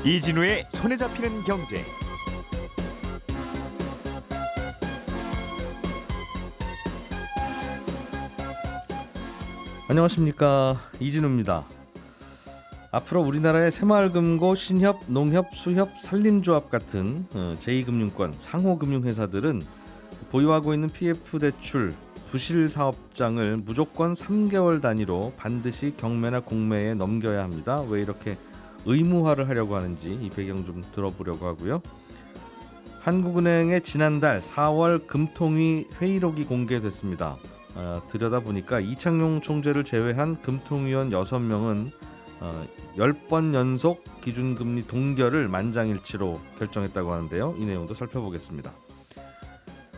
이진우의 손에 잡히는 경제. 안녕하십니까, 이진우입니다. 앞으로 우리나라의 새마을금고, 신협, 농협, 수협, 산림조합 같은 제2금융권 상호금융회사들은 보유하고 있는 PF대출 부실사업장을 무조건 3개월 단위로 반드시 경매나 공매에 넘겨야 합니다. 왜 이렇게 의무화를 하려고 하는지 이 배경 좀 들어보려고 하고요. 한국은행의 지난달 4월 금통위 회의록이 공개됐습니다. 들여다보니까 이창용 총재를 제외한 금통위원 6명은 10번 연속 기준금리 동결을 만장일치로 결정했다고 하는데요. 이 내용도 살펴보겠습니다.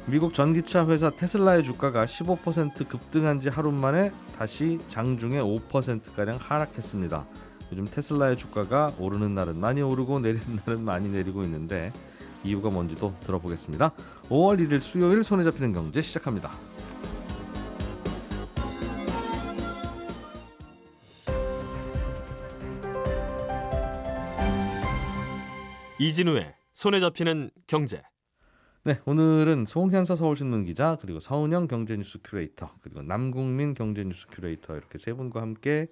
미국 전기차 회사 테슬라의 주가가 15% 급등한 지 하루 만에 다시 장중에 5%가량 하락했습니다. 요즘 테슬라의 주가가 오르는 날은 많이 오르고 내리는 날은 많이 내리고 있는데 이유가 뭔지도 들어보겠습니다. 5월 1일 수요일 손에 잡히는 경제 시작합니다. 이진우의 손에 잡히는 경제. 네, 오늘은 송현서 서울신문 기자, 그리고 서은영 경제뉴스 큐레이터, 그리고 남국민 경제뉴스 큐레이터, 이렇게 세 분과 함께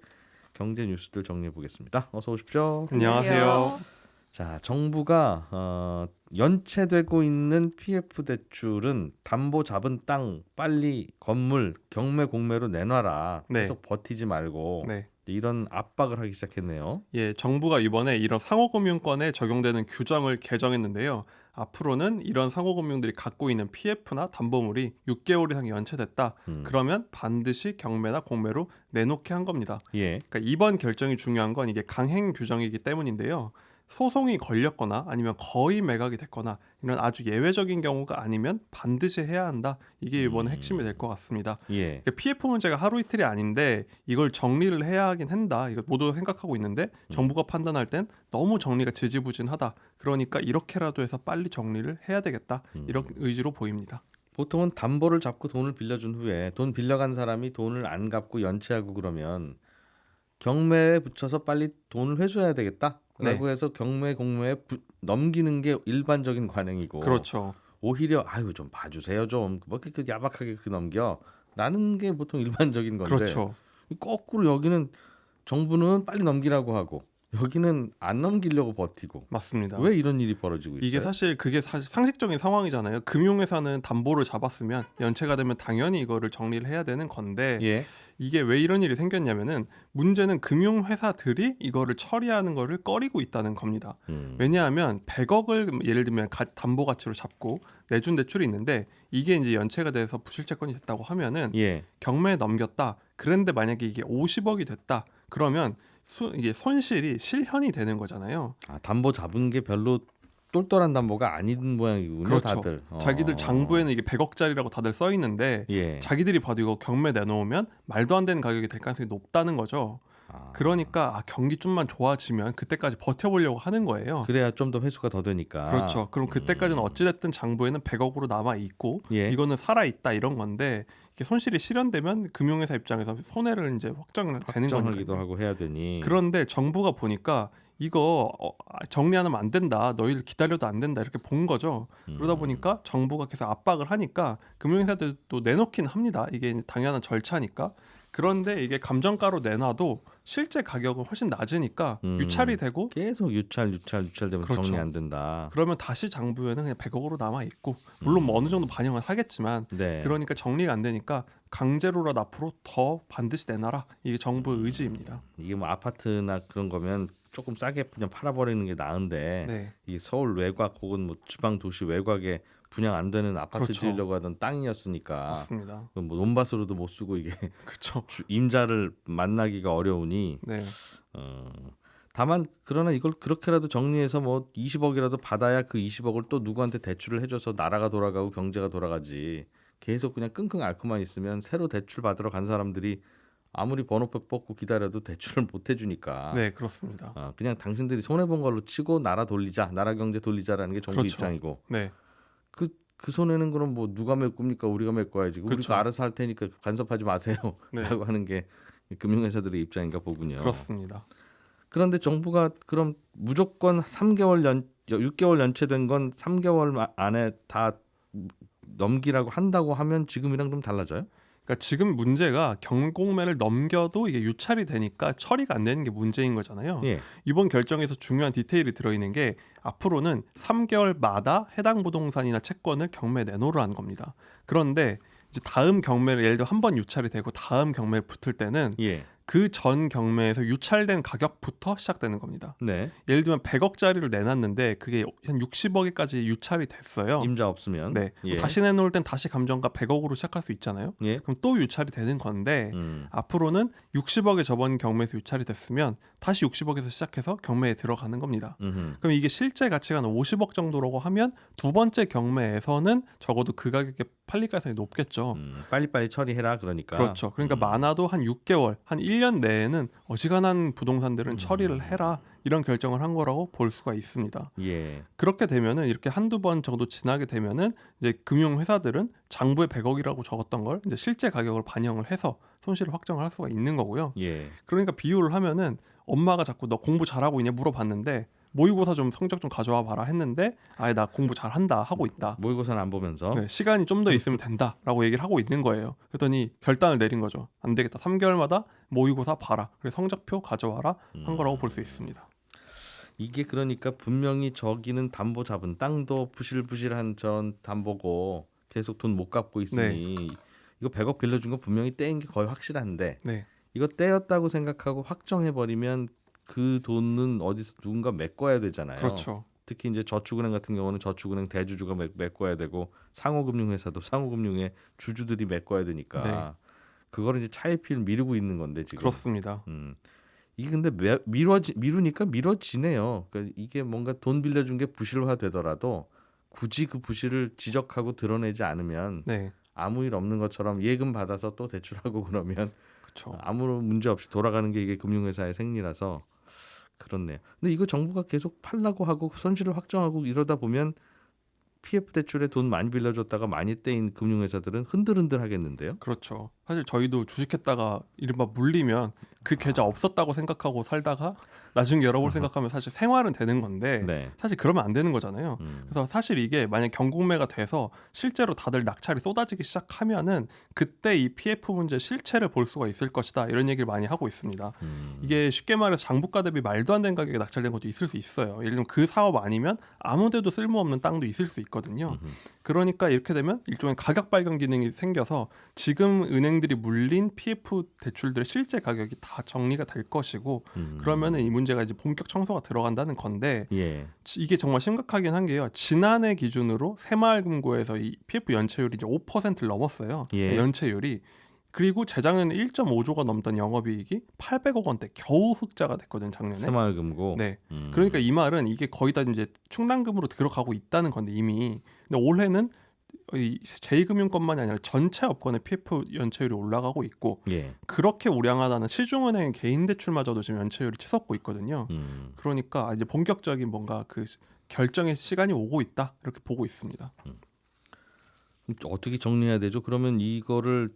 경제 뉴스들 정리해 보겠습니다. 어서 오십시오. 안녕하세요. 자, 정부가 연체되고 있는 PF 대출은 담보 잡은 땅 빨리 건물 경매 공매로 내놔라. 네. 계속 버티지 말고. 네. 이런 압박을 하기 시작했네요. 예, 정부가 이번에 이런 상호금융권에 적용되는 규정을 개정했는데요. 앞으로는 이런 상호금융들이 갖고 있는 PF나 담보물이 6개월 이상 연체됐다. 그러면 반드시 경매나 공매로 내놓게 한 겁니다. 예. 그러니까 이번 결정이 중요한 건 이게 강행 규정이기 때문인데요. 소송이 걸렸거나 아니면 거의 매각이 됐거나 이런 아주 예외적인 경우가 아니면 반드시 해야 한다. 이게 이번에 핵심이 될 것 같습니다. 예. 그러니까 PF 문제가 하루 이틀이 아닌데 이걸 정리를 해야 하긴 한다. 이거 모두 생각하고 있는데 정부가 판단할 땐 너무 정리가 지지부진하다. 그러니까 이렇게라도 해서 빨리 정리를 해야 되겠다. 이런 의지로 보입니다. 보통은 담보를 잡고 돈을 빌려준 후에 돈 빌려간 사람이 돈을 안 갚고 연체하고 그러면 경매에 붙여서 빨리 돈을 회수해야 되겠다 라고 해서 경매 공매에 넘기는 게 일반적인 관행이고, 그렇죠. 오히려 아유 좀 봐주세요, 좀 뭐 이렇게 야박하게 그렇게 넘겨 라는 게 보통 일반적인 건데, 그렇죠. 거꾸로 여기는 정부는 빨리 넘기라고 하고 여기는 안 넘기려고 버티고. 맞습니다. 왜 이런 일이 벌어지고 있어요? 이게 사실 그게 상식적인 상황이잖아요. 금융회사는 담보를 잡았으면 연체가 되면 당연히 이거를 정리를 해야 되는 건데 예. 이게 왜 이런 일이 생겼냐면은 문제는 금융회사들이 이거를 처리하는 거를 꺼리고 있다는 겁니다. 왜냐하면 100억을 예를 들면 담보 가치로 잡고 내준 대출이 있는데 이게 이제 연체가 돼서 부실채권이 됐다고 하면은 예. 경매에 넘겼다. 그런데 만약에 이게 50억이 됐다. 그러면 이게 손실이 실현이 되는 거잖아요. 아, 담보 잡은 게 별로 똘똘한 담보가 아닌 모양이군요. 그렇죠. 다들. 자기들 장부에는 이게 100억짜리라고 다들 써 있는데 예. 자기들이 봐도 이거 경매 내놓으면 말도 안 되는 가격이 될 가능성이 높다는 거죠. 그러니까 경기 좀만 좋아지면 그때까지 버텨보려고 하는 거예요. 그래야 좀 더 회수가 더 되니까. 그렇죠. 그럼 그때까지는 어찌됐든 장부에는 100억으로 남아있고 예. 이거는 살아있다 이런 건데 이게 손실이 실현되면 금융회사 입장에서 손해를 이제 확정되는 확정하기도 거니까요. 하고 해야 되니. 그런데 정부가 보니까 이거 정리 안 하면 안 된다. 너희들 기다려도 안 된다. 이렇게 본 거죠. 그러다 보니까 정부가 계속 압박을 하니까 금융회사들도 내놓긴 합니다. 이게 당연한 절차니까. 그런데 이게 감정가로 내놔도 실제 가격은 훨씬 낮으니까 유찰이 되고 계속 유찰 되면 그렇죠. 정리 안 된다. 그러면 다시 장부에는 그냥 100억으로 남아 있고 물론 뭐 어느 정도 반영을 하겠지만 네. 그러니까 정리가 안 되니까 강제로라도 앞으로 더 반드시 내놔라. 이게 정부의 의지입니다. 이게 뭐 아파트나 그런 거면 조금 싸게 그냥 팔아버리는 게 나은데 네. 이 서울 외곽 혹은 뭐 지방 도시 외곽에 분양 안 되는 아파트 그렇죠. 지으려고 하던 땅이었으니까 맞습니다. 뭐 논밭으로도 못 쓰고 이게 그렇죠. 임자를 만나기가 어려우니 네. 다만 그러나 이걸 그렇게라도 정리해서 뭐 20억이라도 받아야 그 20억을 또 누구한테 대출을 해줘서 나라가 돌아가고 경제가 돌아가지, 계속 그냥 끙끙 앓고만 있으면 새로 대출 받으러 간 사람들이 아무리 번호표 뽑고 기다려도 대출을 못 해주니까. 네, 그렇습니다. 그냥 당신들이 손해본 걸로 치고 나라 돌리자, 나라 경제 돌리자라는 게 정부 그렇죠. 입장이고, 네. 그 손해는 그럼 뭐 누가 메꿉니까? 우리가 메꿔야지. 그렇죠. 우리가 알아서 할 테니까 간섭하지 마세요. 네. 라고 하는 게 금융회사들의 입장인가 보군요. 그렇습니다. 그런데 정부가 그럼 무조건 6개월 연체된 건 3개월 안에 다 넘기라고 한다고 하면 지금이랑 좀 달라져요? 그러니까 지금 문제가 경공매를 넘겨도 이게 유찰이 되니까 처리가 안 되는 게 문제인 거잖아요. 예. 이번 결정에서 중요한 디테일이 들어있는 게 앞으로는 3개월마다 해당 부동산이나 채권을 경매에 내놓으라는 겁니다. 그런데 이제 다음 경매를 예를 들어 한 번 유찰이 되고 다음 경매에 붙을 때는 예. 그 전 경매에서 유찰된 가격부터 시작되는 겁니다. 네. 예를 들면 100억짜리를 내놨는데 그게 한 60억에까지 유찰이 됐어요. 임자 없으면. 네. 예. 다시 내놓을 땐 다시 감정가 100억으로 시작할 수 있잖아요. 예. 그럼 또 유찰이 되는 건데 앞으로는 60억에 저번 경매에서 유찰이 됐으면 다시 60억에서 시작해서 경매에 들어가는 겁니다. 그럼 이게 실제 가치가 한 50억 정도라고 하면 두 번째 경매에서는 적어도 그 가격에 팔릴 가능성이 높겠죠. 빨리빨리 처리해라 그러니까. 그렇죠. 그러니까 많아도 한 6개월, 한 1년 내에는 어지간한 부동산들은 처리를 해라 이런 결정을 한 거라고 볼 수가 있습니다. 예. 그렇게 되면은 이렇게 한두 번 정도 지나게 되면은 이제 금융회사들은 장부에 100억이라고 적었던 걸 이제 실제 가격을 반영을 해서 손실을 확정을 할 수가 있는 거고요. 예. 그러니까 비유를 하면은 엄마가 자꾸 너 공부 잘하고 있냐 물어봤는데 모의고사 좀 성적 좀 가져와 봐라 했는데 아예 나 공부 잘한다 하고 있다. 모의고사는 안 보면서. 네, 시간이 좀 더 있으면 된다라고 얘기를 하고 있는 거예요. 그랬더니 결단을 내린 거죠. 안 되겠다. 3개월마다 모의고사 봐라. 그래서 성적표 가져와라 한 거라고 볼 수 있습니다. 이게 그러니까 분명히 저기는 담보 잡은 땅도 부실부실한 전 담보고 계속 돈 못 갚고 있으니 이거 100억 빌려준 거 분명히 떼인 게 거의 확실한데 네. 이거 떼였다고 생각하고 확정해버리면 그 돈은 어디서 누군가 메꿔야 되잖아요. 그렇죠. 특히 이제 저축은행 같은 경우는 저축은행 대주주가 메꿔야 되고 상호금융회사도 상호금융의 주주들이 메꿔야 되니까 네. 그거를 이제 차일피일 미루고 있는 건데 지금. 그렇습니다. 이게 근데 미루니까 미뤄지네요. 그러니까 이게 뭔가 돈 빌려준 게 부실화 되더라도 굳이 그 부실을 지적하고 드러내지 않으면 네. 아무 일 없는 것처럼 예금 받아서 또 대출하고 그러면 그렇죠. 아무런 문제 없이 돌아가는 게 이게 금융회사의 생리라서 그렇네요. 근데 이거 정부가 계속 팔라고 하고 손실을 확정하고 이러다 보면 PF 대출에 돈 많이 빌려줬다가 많이 떼인 금융회사들은 흔들흔들 하겠는데요. 그렇죠. 사실 저희도 주식했다가 이른바 물리면 그 계좌 없었다고 생각하고 살다가 나중에 열어볼 생각하면 사실 생활은 되는 건데 네. 사실 그러면 안 되는 거잖아요. 그래서 사실 이게 만약 경공매가 돼서 실제로 다들 낙찰이 쏟아지기 시작하면은 그때 이 PF 문제 실체를 볼 수가 있을 것이다 이런 얘기를 많이 하고 있습니다. 이게 쉽게 말해서 장부가 대비 말도 안 되는 가격에 낙찰된 것도 있을 수 있어요. 예를 들면 그 사업 아니면 아무데도 쓸모없는 땅도 있을 수 있거든요. 그러니까 이렇게 되면 일종의 가격 발견 기능이 생겨서 지금 은행들이 물린 PF 대출들의 실제 가격이 다 정리가 될 것이고 그러면은 이 문제가 이제 본격 청소가 들어간다는 건데 예. 이게 정말 심각하긴 한 게요. 지난해 기준으로 새마을금고에서 이 PF 연체율이 이제 5%를 넘었어요. 예. 연체율이. 그리고 재작년에 1.5조가 넘던 영업이익이 800억 원대 겨우 흑자가 됐거든요. 작년에. 새마을금고. 네. 그러니까 이 말은 이게 거의 다 이제 충당금으로 들어가고 있다는 건데 이미. 근데 올해는 이 제2금융권만이 아니라 전체 업권의 PF 연체율이 올라가고 있고 예. 그렇게 우량하다는 시중은행 개인 대출마저도 지금 연체율이 치솟고 있거든요. 그러니까 이제 본격적인 뭔가 그 결정의 시간이 오고 있다 이렇게 보고 있습니다. 어떻게 정리해야 되죠? 그러면 이거를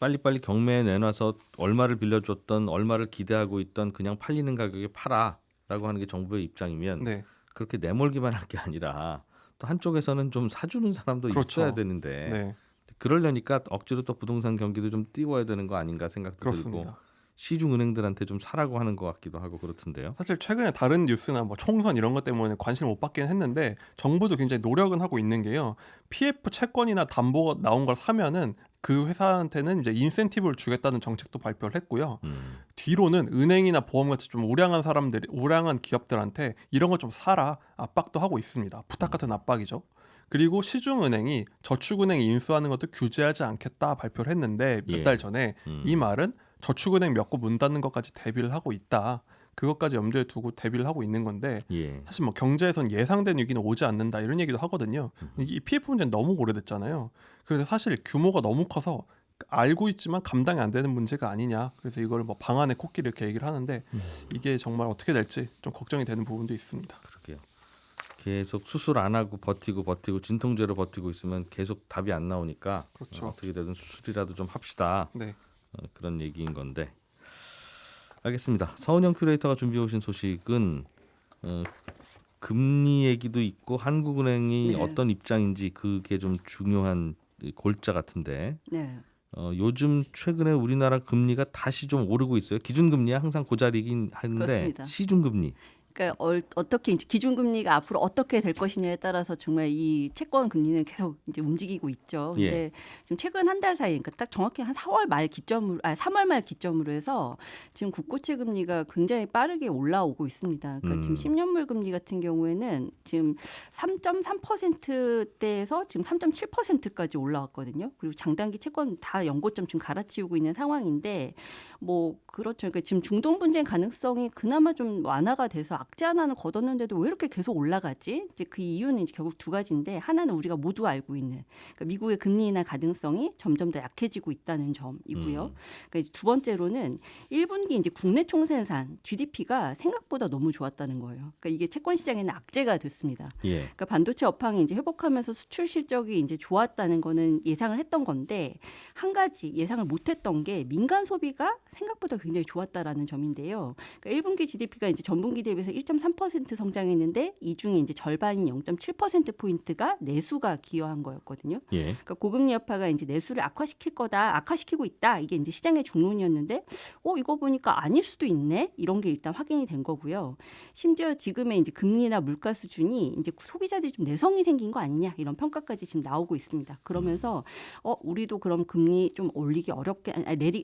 빨리빨리 경매에 내놔서 얼마를 빌려줬던 얼마를 기대하고 있던 그냥 팔리는 가격에 팔아라고 하는 게 정부의 입장이면 네. 그렇게 내몰기만 할 게 아니라 또 한쪽에서는 좀 사주는 사람도 그렇죠. 있어야 되는데 네. 그러려니까 억지로 또 부동산 경기도 좀 띄워야 되는 거 아닌가 생각도 들고 그렇습니다. 시중은행들한테 좀 사라고 하는 것 같기도 하고 그렇던데요. 사실 최근에 다른 뉴스나 뭐 총선 이런 것 때문에 관심을 못 받긴 했는데 정부도 굉장히 노력은 하고 있는 게요. PF 채권이나 담보가 나온 걸 사면은 그 회사한테는 이제 인센티브를 주겠다는 정책도 발표를 했고요. 뒤로는 은행이나 보험같이 좀 우량한 기업들한테 이런 거 좀 사라 압박도 하고 있습니다. 부탁 같은 압박이죠. 그리고 시중은행이 저축은행 인수하는 것도 규제하지 않겠다 발표를 했는데 몇 달 전에 이 말은 저축은행 몇 곳 문 닫는 것까지 대비를 하고 있다. 그것까지 염두에 두고 대비를 하고 있는 건데 예. 사실 뭐 경제에선 예상된 위기는 오지 않는다 이런 얘기도 하거든요. 이 PF 문제는 너무 오래됐잖아요. 그래서 사실 규모가 너무 커서 알고 있지만 감당이 안 되는 문제가 아니냐. 그래서 이걸 뭐 방안의 코끼리 이렇게 얘기를 하는데 이게 정말 어떻게 될지 좀 걱정이 되는 부분도 있습니다. 그러게요. 계속 수술 안 하고 버티고 진통제로 버티고 있으면 계속 답이 안 나오니까 그렇죠. 어떻게 되든 수술이라도 좀 합시다. 네. 그런 얘기인 건데 알겠습니다. 서은영 큐레이터가 준비해 오신 소식은 금리 얘기도 있고 한국은행이 네. 어떤 입장인지 그게 좀 중요한 골자 같은데 네. 요즘 최근에 우리나라 금리가 다시 좀 오르고 있어요. 기준금리야 항상 그 자리긴 한데 그렇습니다. 시중금리. 그러니까 어떻게 이제 기준금리가 앞으로 어떻게 될 것이냐에 따라서 정말 이 채권 금리는 계속 이제 움직이고 있죠. 근데 예. 지금 최근 한 달 사이, 그러니까 딱 정확히 한 3월 말 기점으로 해서 지금 국고채 금리가 굉장히 빠르게 올라오고 있습니다. 그러니까 지금 10년물 금리 같은 경우에는 지금 3.3%대에서 지금 3.7%까지 올라왔거든요. 그리고 장단기 채권 다 연고점 지금 갈아치우고 있는 상황인데 뭐 그렇죠. 그러니까 지금 중동 분쟁 가능성이 그나마 좀 완화가 돼서 악재 하나는 거뒀는데도 왜 이렇게 계속 올라가지? 이제 그 이유는 이제 결국 두 가지인데 하나는 우리가 모두 알고 있는 그러니까 미국의 금리 인하 가능성이 점점 더 약해지고 있다는 점이고요. 그러니까 이제 두 번째로는 1분기 이제 국내 총생산 GDP가 생각보다 너무 좋았다는 거예요. 그러니까 이게 채권 시장에는 악재가 됐습니다. 예. 그러니까 반도체 업황이 이제 회복하면서 수출 실적이 이제 좋았다는 거는 예상을 했던 건데 한 가지 예상을 못했던 게 민간 소비가 생각보다 굉장히 좋았다라는 점인데요. 그러니까 1분기 GDP가 이제 전분기 대비해서 1.3% 성장했는데 이 중에 이제 절반인 0.7% 포인트가 내수가 기여한 거였거든요. 예. 그러니까 고금리 여파가 이제 내수를 악화시키고 있다. 이게 이제 시장의 중론이었는데, 이거 보니까 아닐 수도 있네. 이런 게 일단 확인이 된 거고요. 심지어 지금의 이제 금리나 물가 수준이 이제 소비자들이 좀 내성이 생긴 거 아니냐 이런 평가까지 지금 나오고 있습니다. 그러면서 우리도 그럼 금리 좀 올리기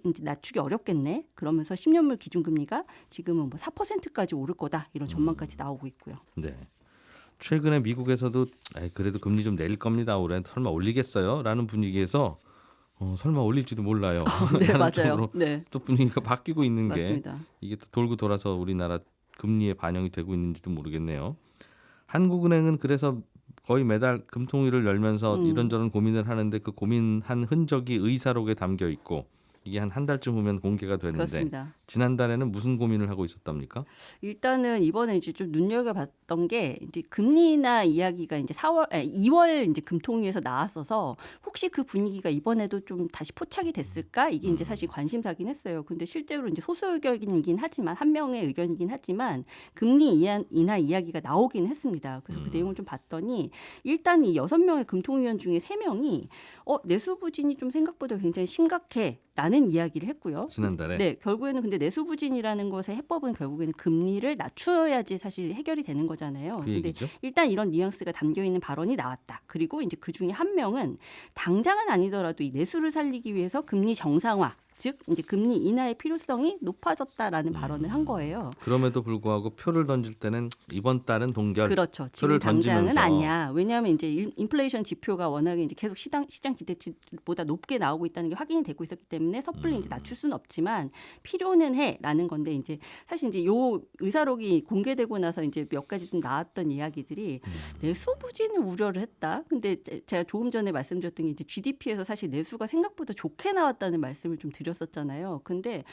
이제 낮추기 어렵겠네. 그러면서 10년물 기준금리가 지금은 뭐 4%까지 오를 거다 이런 전망까지 나오고 있고요. 네. 최근에 미국에서도 그래도 금리 좀 내릴 겁니다. 올해 설마 올리겠어요? 라는 분위기에서 설마 올릴지도 몰라요. 네, 라는 맞아요. 쪽으로 네, 또 분위기가 바뀌고 있는 게 맞습니다. 이게 또 돌고 돌아서 우리나라 금리에 반영이 되고 있는지도 모르겠네요. 한국은행은 그래서 거의 매달 금통위를 열면서 이런저런 고민을 하는데 그 고민한 흔적이 의사록에 담겨 있고 이게 한 달쯤 후면 공개가 되는데 그렇습니다. 지난달에는 무슨 고민을 하고 있었답니까? 일단은 이번에 이제 좀 눈여겨봤던 게 이제 금리 인하 이야기가 이제 2월 이제 금통위에서 나왔어서 혹시 그 분위기가 이번에도 좀 다시 포착이 됐을까? 이게 이제 사실 관심사긴 했어요. 근데 실제로 이제 소수 의견이긴 하지만 한 명의 의견이긴 하지만 금리 인하 이야기가 나오긴 했습니다. 그래서 그 내용을 좀 봤더니 일단 이 6명의 금통위원 중에 3명이 내수 부진이 좀 생각보다 굉장히 심각해. 라는 이야기를 했고요. 지난달에 네, 결국에는 근데 내수 부진이라는 것의 해법은 결국에는 금리를 낮춰야지 사실 해결이 되는 거잖아요. 그 근데 얘기죠. 일단 이런 뉘앙스가 담겨 있는 발언이 나왔다. 그리고 이제 그 중에 한 명은 당장은 아니더라도 이 내수를 살리기 위해서 금리 정상화, 즉 이제 금리 인하의 필요성이 높아졌다라는 발언을 한 거예요. 그럼에도 불구하고 표를 던질 때는 이번 달은 동결. 그렇죠. 지금 표를 당장은 던지면서. 아니야. 왜냐하면 이제 인플레이션 지표가 워낙에 이제 계속 시장 기대치보다 높게 나오고 있다는 게 확인이 되고 있었기 때문에 섣불리 이제 낮출 수는 없지만 필요는 해라는 건데 이제 사실 이제 요 의사록이 공개되고 나서 이제 몇 가지 좀 나왔던 이야기들이 내수 부진을 우려를 했다. 근데 제가 조금 전에 말씀드렸던 게 이제 GDP에서 사실 내수가 생각보다 좋게 나왔다는 말씀을 좀 드렸었잖아요. 근데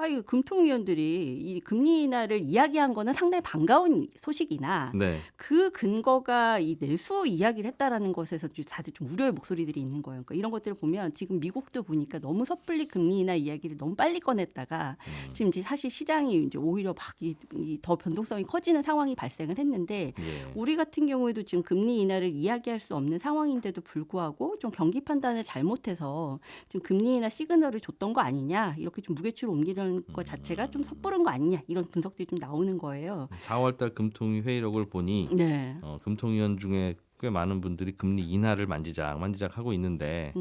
이 금통위원들이 이 금리 인하를 이야기한 거는 상당히 반가운 소식이나 네. 그 근거가 이 내수 이야기를 했다라는 것에서 다들 좀 우려의 목소리들이 있는 거예요. 그러니까 이런 것들을 보면 지금 미국도 보니까 너무 섣불리 금리 인하 이야기를 너무 빨리 꺼냈다가 지금 이제 사실 시장이 이제 오히려 막 더 변동성이 커지는 상황이 발생을 했는데 예. 우리 같은 경우에도 지금 금리 인하를 이야기할 수 없는 상황인데도 불구하고 좀 경기 판단을 잘못해서 지금 금리 인하 시그널을 줬던 거 아니냐 이렇게 좀 무게추를 옮기는 것 자체가 좀 섣부른 거 아니냐 이런 분석들이 좀 나오는 거예요. 4월달 금통위 회의록을 보니 네. 금통위원 중에 꽤 많은 분들이 금리 인하를 만지작 하고 있는데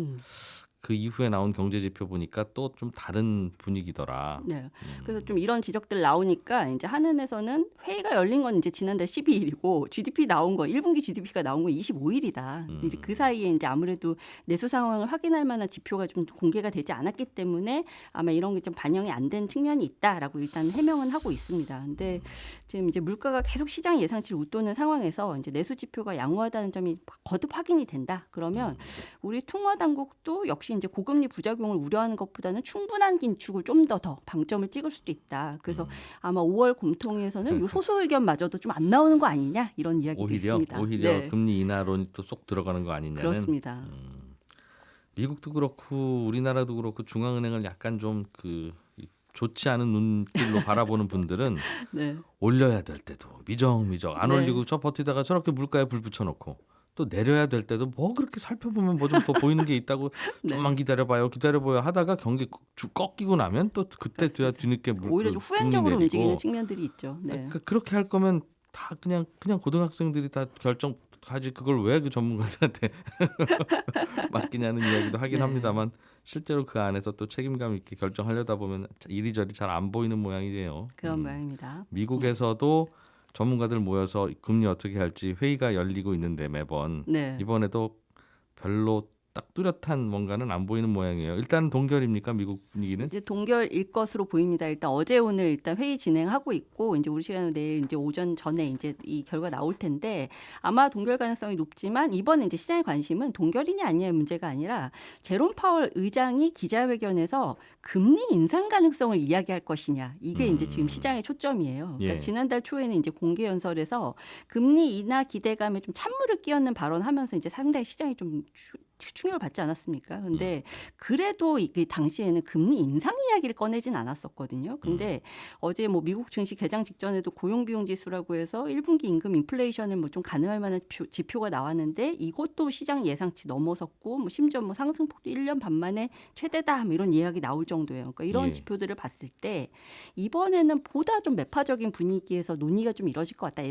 그 이후에 나온 경제 지표 보니까 또 좀 다른 분위기더라. 네. 그래서 좀 이런 지적들 나오니까 이제 한은에서는 회의가 열린 건 이제 지난달 12일이고 GDP 나온 거 1분기 GDP가 나온 건 25일이다. 이제 그 사이에 이제 아무래도 내수 상황을 확인할 만한 지표가 좀 공개가 되지 않았기 때문에 아마 이런 게 좀 반영이 안 된 측면이 있다라고 일단 해명은 하고 있습니다. 근데 지금 이제 물가가 계속 시장 예상치를 웃도는 상황에서 이제 내수 지표가 양호하다는 점이 거듭 확인이 된다. 그러면 우리 통화 당국도 역시 이제 고금리 부작용을 우려하는 것보다는 충분한 긴축을 좀 더 방점을 찍을 수도 있다. 그래서 아마 5월 금통위에서는 요 소수 의견마저도 좀 안 나오는 거 아니냐 이런 이야기도 있습니다. 오히려 네. 금리 인하론이 또 쏙 들어가는 거 아니냐는. 그렇습니다. 미국도 그렇고 우리나라도 그렇고 중앙은행을 약간 좀 좋지 않은 눈길로 바라보는 분들은 네. 올려야 될 때도 미적미적 안 네. 올리고 저 버티다가 저렇게 물가에 불 붙여놓고 또 내려야 될 때도 뭐 그렇게 살펴보면 뭐 좀 더 보이는 게 있다고 네. 좀만 기다려봐요 하다가 경기 꺾이고 나면 또 그때 맞습니다. 뒤늦게 오히려 좀 후행적으로 움직이는 측면들이 있죠. 네. 그러니까 그렇게 할 거면 다 그냥 고등학생들이 다 결정하지 그걸 왜 그 전문가들한테 맡기냐는 이야기도 하긴 네. 합니다만 실제로 그 안에서 또 책임감 있게 결정하려다 보면 이리저리 잘 안 보이는 모양이에요. 그런 모양입니다. 미국에서도 전문가들 모여서 금리 어떻게 할지 회의가 열리고 있는데 매번 네. 이번에도 별로 딱 뚜렷한 뭔가는 안 보이는 모양이에요. 일단 동결입니까 미국 분위기는? 이제 동결일 것으로 보입니다. 일단 어제 오늘 일단 회의 진행하고 있고 이제 우리 시간으로 내일 이제 오전 전에 이제 이 결과 나올 텐데 아마 동결 가능성이 높지만 이번에 이제 시장의 관심은 동결이냐 아니냐의 문제가 아니라 제롬 파월 의장이 기자회견에서 금리 인상 가능성을 이야기할 것이냐 이게 이제 지금 시장의 초점이에요. 그러니까 예. 지난달 초에는 이제 공개 연설에서 금리 인하 기대감에 좀 찬물을 끼얹는 발언하면서 이제 상당히 시장이 좀 충격을 받지 않았습니까? 근데 그래도 이게 당시에는 금리 인상 이야기를 꺼내진 않았었거든요. 근데 어제 뭐 미국 증시 개장 직전에도 고용 비용 지수라고 해서 1분기 임금 인플레이션을 뭐 좀 가능할 만한 지표가 나왔는데 이것도 시장 예상치 넘어섰고 뭐 심지어 뭐 상승폭도 1년 반 만에 최대다 뭐 이런 이야기 나올 정도예요. 그러니까 이런 예. 지표들을 봤을 때 이번에는 보다 좀 매파적인 분위기에서 논의가 좀 이뤄질 것 같다.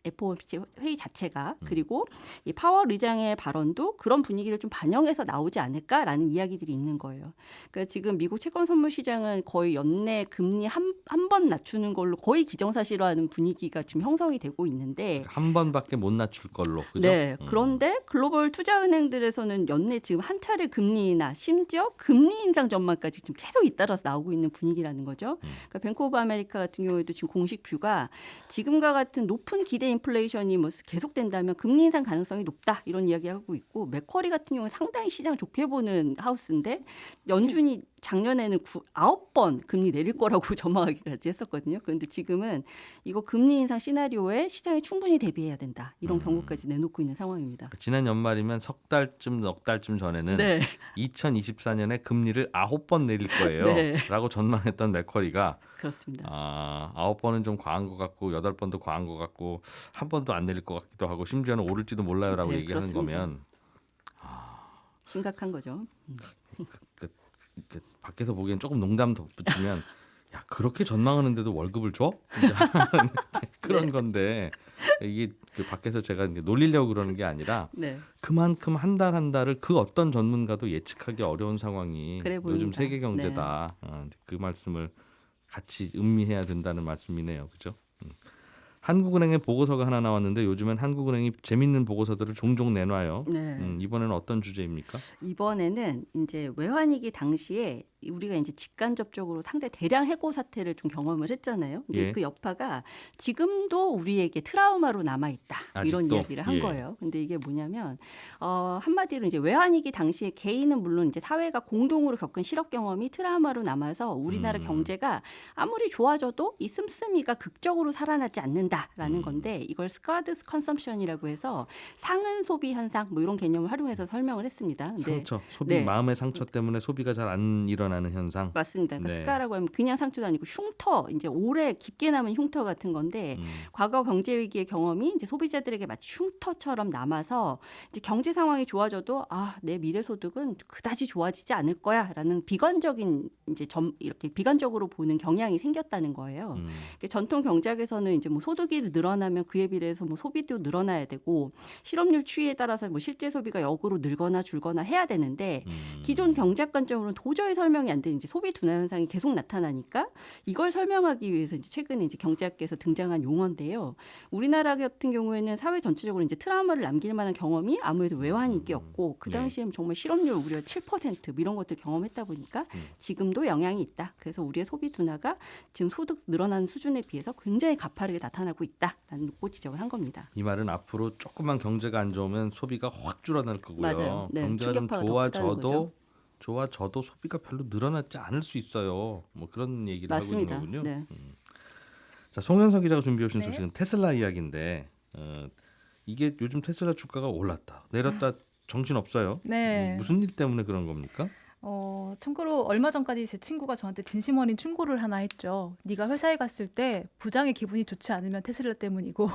FOMC 회의 자체가 그리고 이 파월 의장의 발언도 그런 분위기를 좀 반영해서 나오지 않을까라는 이야기들이 있는 거예요. 그러니까 지금 미국 채권 선물 시장은 거의 연내 금리 한 번 낮추는 걸로 거의 기정사실화하는 분위기가 지금 형성이 되고 있는데 한 번밖에 못 낮출 걸로. 그죠? 네. 그런데 글로벌 투자은행들에서는 연내 지금 한 차례 금리나 심지어 금리 인상 전망까지 지금 계속 잇따라서 나오고 있는 분위기라는 거죠. 그러니까 뱅크 오브 아메리카 같은 경우에도 지금 공식 뷰가 지금과 같은 높은 기대 인플레이션이 뭐 계속된다면 금리 인상 가능성이 높다 이런 이야기하고 있고 맥쿼리 같은 경우는 상당히 시장 좋게 보는 하우스인데 연준이 작년에는 9번 금리 내릴 거라고 전망하기까지 했었거든요. 그런데 지금은 이거 금리 인상 시나리오에 시장이 충분히 대비해야 된다. 이런 경고까지 내놓고 있는 상황입니다. 지난 연말이면 석 달쯤 전에는 네. 2024년에 금리를 9번 내릴 거예요. 네. 라고 전망했던 맥쿼리가 그렇습니다. 9번은 좀 과한 것 같고 8번도 과한 것 같고 한 번도 안 내릴 것 같기도 하고 심지어는 오를지도 몰라요라고 네, 얘기하는 그렇습니다. 거면 심각한 거죠. 이렇게 밖에서 보기엔 조금 농담 덧붙이면 야 그렇게 전망하는데도 월급을 줘? 그런 네. 건데 이게 그 밖에서 제가 이제 놀리려고 그러는 게 아니라 네. 그만큼 한 달 한 달을 그 어떤 전문가도 예측하기 어려운 상황이 그래 요즘 보입니다. 세계 경제다. 그 말씀을 같이 음미해야 된다는 말씀이네요. 그죠? 한국은행의 보고서가 하나 나왔는데 요즘엔 한국은행이 재밌는 보고서들을 종종 내놔요. 네. 이번에는 어떤 주제입니까? 이번에는 이제 외환위기 당시에 우리가 이제 직간접적으로 상당히 대량 해고 사태를 좀 경험을 했잖아요. 근데 예. 그 여파가 지금도 우리에게 트라우마로 남아 있다. 이런 아직도? 이야기를 한 예. 거예요. 근데 이게 뭐냐면 한마디로 이제 외환위기 당시에 개인은 물론 이제 사회가 공동으로 겪은 실업 경험이 트라우마로 남아서 우리나라 경제가 아무리 좋아져도 이 씀씀이가 극적으로 살아나지 않는다라는 건데 이걸 스카드 컨섬션이라고 해서 상흔 소비 현상 뭐 이런 개념을 활용해서 설명을 했습니다. 근데 상처, 소비, 네. 마음의 상처 때문에 소비가 잘 안 일어나는 현상. 맞습니다. 그러니까 네. 스카라고 하면 그냥 상처도 아니고 흉터, 이제 오래 깊게 남은 흉터 같은 건데 과거 경제 위기의 경험이 이제 소비자들에게 마치 흉터처럼 남아서 이제 경제 상황이 좋아져도 내 미래 소득은 그다지 좋아지지 않을 거야라는 비관적인 이제 이렇게 비관적으로 보는 경향이 생겼다는 거예요. 그러니까 전통 경제학에서는 이제 뭐 소득이 늘어나면 그에 비례해서 뭐 소비도 늘어나야 되고 실업률 추이에 따라서 뭐 실제 소비가 역으로 늘거나 줄거나 해야 되는데 기존 경제학 관점으로는 도저히 설명이 안 되는 이제 소비 둔화 현상이 계속 나타나니까 이걸 설명하기 위해서 이제 최근에 이제 경제학계에서 등장한 용어인데요. 우리나라 같은 경우에는 사회 전체적으로 이제 트라우마를 남길 만한 경험이 아무래도 외환위기였고 그 당시에 정말 실업률 무려 7% 뭐 이런 것들 경험했다 보니까 지금도 영향이 있다. 그래서 우리의 소비 둔화가 지금 소득 늘어나는 수준에 비해서 굉장히 가파르게 나타나고 있다라는 놓고 지적을 한 겁니다. 이 말은 앞으로 조금만 경제가 안 좋으면 소비가 확 줄어들 거고요. 맞아요. 네, 경제가 좀 충격파가 더 크다는 거죠. 좋아져도 소비가 별로 늘어나지 않을 수 있어요. 뭐 그런 얘기를 맞습니다. 하고 있는 거군요. 네. 자, 송현석 기자가 준비해 오신 네. 소식은 테슬라 이야기인데 이게 요즘 테슬라 주가가 올랐다 내렸다 정신 없어요. 네. 무슨 일 때문에 그런 겁니까? 참고로 얼마 전까지 제 친구가 저한테 진심 어린 충고를 하나 했죠. 네가 회사에 갔을 때 부장의 기분이 좋지 않으면 테슬라 때문이고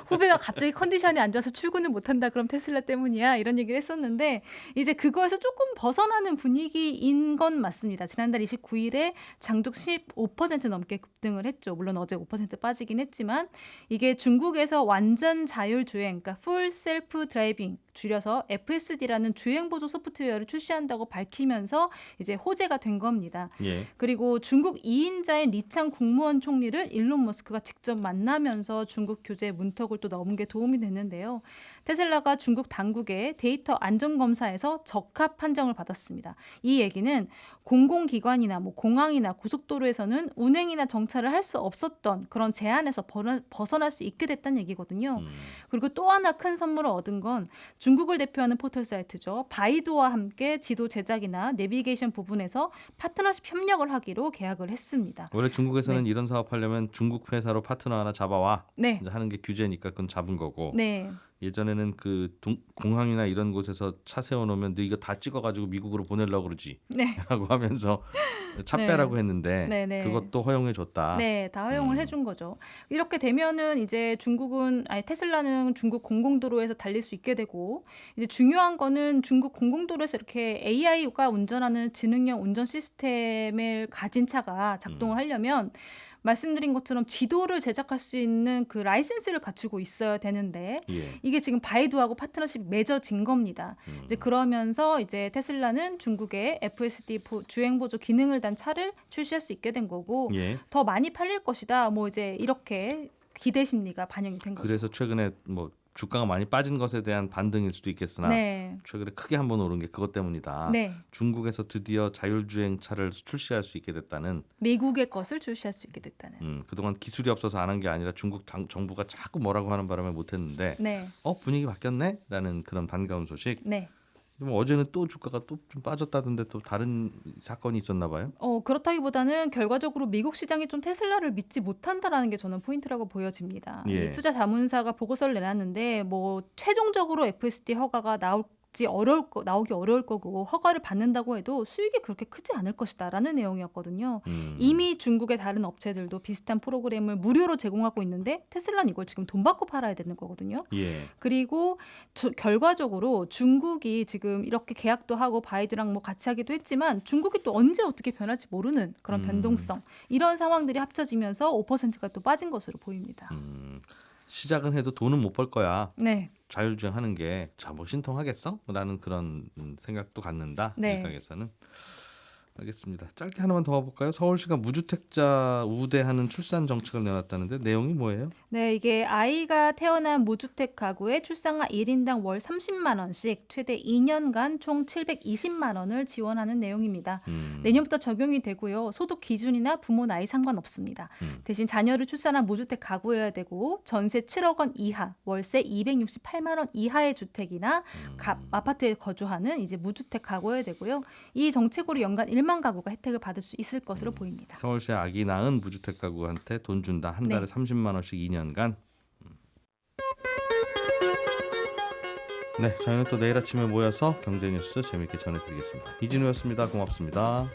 후배가 갑자기 컨디션이 안 좋아서 출근을 못한다 그럼 테슬라 때문이야 이런 얘기를 했었는데 이제 그거에서 조금 벗어나는 분위기인 건 맞습니다. 지난달 29일에 장중 15% 넘게 급등을 했죠. 물론 어제 5% 빠지긴 했지만 이게 중국에서 완전 자율주행 그러니까 풀 셀프 드라이빙 줄여서 FSD라는 주행보조 소프트웨어를 출시한다고 밝히면서 이제 호재가 된 겁니다. 예. 그리고 중국 2인자인 리창 국무원 총리를 일론 머스크가 직접 만나면서 중국 규제 문턱을 또 넘은 게 도움이 됐는데요. 테슬라가 중국 당국의 데이터 안전검사에서 적합 판정을 받았습니다. 이 얘기는 공공기관이나 공항이나 고속도로에서는 운행이나 정차를 할 수 없었던 그런 제한에서 벗어날 수 있게 됐다는 얘기거든요. 그리고 또 하나 큰 선물을 얻은 건 중국을 대표하는 포털 사이트죠. 바이두와 함께 지도 제작이나 내비게이션 부분에서 파트너십 협력을 하기로 계약을 했습니다. 원래 중국에서는 이런 사업하려면 중국 회사로 파트너 하나 잡아와 네. 이제 하는 게 규제니까 그건 잡은 거고 네. 예전에는 그 공항이나 이런 곳에서 차 세워놓으면 너 이거 다 찍어가지고 미국으로 보내려고 그러지 네. 라고 하면서 차 네. 빼라고 했는데 네. 그것도 허용해줬다. 네, 다 허용을 해준 거죠. 이렇게 되면은 이제 테슬라는 중국 공공도로에서 달릴 수 있게 되고 이제 중요한 거는 중국 공공도로에서 이렇게 AI가 운전하는 지능형 운전 시스템을 가진 차가 작동을 하려면 말씀드린 것처럼 지도를 제작할 수 있는 그 라이센스를 갖추고 있어야 되는데 예. 이게 지금 바이두하고 파트너십 맺어진 겁니다. 이제 그러면서 이제 테슬라는 중국에 FSD 주행 보조 기능을 단 차를 출시할 수 있게 된 거고 예. 더 많이 팔릴 것이다. 이제 이렇게 기대 심리가 반영이 된 거죠. 그래서 최근에 주가가 많이 빠진 것에 대한 반등일 수도 있겠으나 네. 최근에 크게 한번 오른 게 그것 때문이다. 네. 중국에서 드디어 자율주행 차를 출시할 수 있게 됐다는 미국의 것을 출시할 수 있게 됐다는. 그동안 기술이 없어서 안 한 게 아니라 중국 정부가 자꾸 뭐라고 하는 바람에 못했는데 네. 분위기 바뀌었네? 라는 그런 반가운 소식. 네. 어제는 또 주가가 또 좀 빠졌다던데 또 다른 사건이 있었나 봐요. 그렇다기보다는 결과적으로 미국 시장이 좀 테슬라를 믿지 못한다라는 게 저는 포인트라고 보여집니다. 예. 이 투자 자문사가 보고서를 내놨는데 최종적으로 FSD 허가가 나오기 어려울 거고 허가를 받는다고 해도 수익이 그렇게 크지 않을 것이다라는 내용이었거든요. 이미 중국의 다른 업체들도 비슷한 프로그램을 무료로 제공하고 있는데 테슬라는 이걸 지금 돈 받고 팔아야 되는 거거든요. 예. 그리고 결과적으로 중국이 지금 이렇게 계약도 하고 바이두랑 같이 하기도 했지만 중국이 또 언제 어떻게 변할지 모르는 그런 변동성 이런 상황들이 합쳐지면서 5%가 또 빠진 것으로 보입니다. 시작은 해도 돈은 못 벌 거야. 네. 자율주행하는 게 신통하겠어? 라는 그런 생각도 갖는다. 네. 일각에서는. 알겠습니다. 짧게 하나만 더 볼까요? 서울시가 무주택자 우대하는 출산 정책을 내놨다는데 내용이 뭐예요? 네, 이게 아이가 태어난 무주택 가구에 출산아 1인당 월 30만 원씩 최대 2년간 총 720만 원을 지원하는 내용입니다. 내년부터 적용이 되고요. 소득 기준이나 부모 나이 상관없습니다. 대신 자녀를 출산한 무주택 가구여야 되고 전세 7억 원 이하, 월세 268만 원 이하의 주택이나 아파트에 거주하는 이제 무주택 가구여야 되고요. 이 정책으로 연간 1만 가구가 혜택을 받을 수 있을 것으로 보입니다. 서울시 아기 낳은 무주택 가구한테 돈 준다. 한 달에 네. 30만 원씩 2년간. 네, 저희는 또 내일 아침에 모여서 경제 뉴스 재미있게 전해드리겠습니다. 이진우였습니다. 고맙습니다.